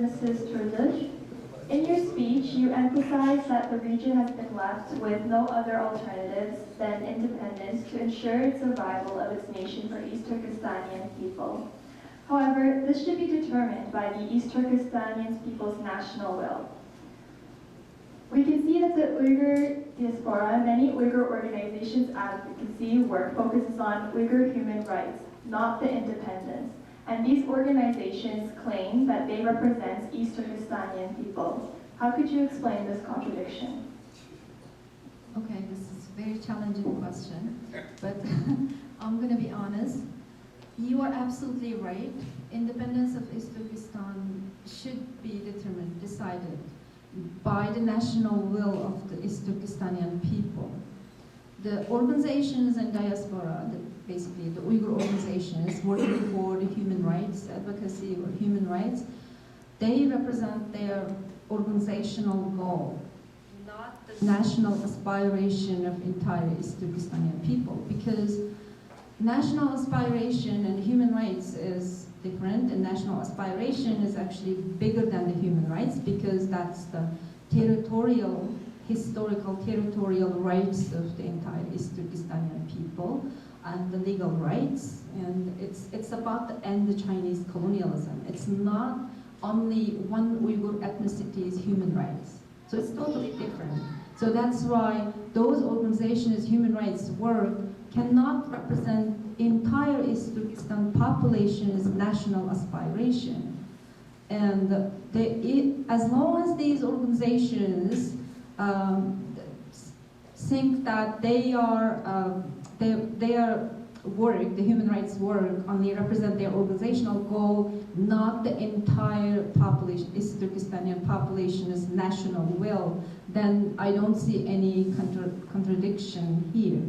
Mrs. Turdush. In your speech, you emphasized that the region has been left with no other alternatives than independence to ensure its survival of its nation for East Turkistanian people. However, this should be determined by the East Turkistanian people's national will. We can see that the Uyghur diaspora, many Uyghur organizations' advocacy work focuses on Uyghur human rights, not the independence. And these organizations claim that they represent East Turkistanian people. How could you explain this contradiction? Okay, this is a very challenging question, but I'm going to be honest. You are absolutely right. Independence of East Turkestan should be determined, decided by the national will of the East Turkestanian people. The organizations in diaspora, basically the Uyghur organizations working for the human rights advocacy or human rights, they represent their organizational goal, not the national aspiration of entire East Turkestanian people, because national aspiration and human rights is different, and national aspiration is actually bigger than the human rights because that's the historical territorial rights of the entire East Turkestanian people and the legal rights, and it's about to end the Chinese colonialism. It's not only one Uyghur ethnicity's human rights. So it's totally different. So that's why those organizations' human rights work cannot represent entire East Turkestan population's national aspiration. And as long as these organizations think that their work, the human rights work, only represent their organizational goal, not the entire population, East Turkestanian population's national will, then I don't see any contradiction here.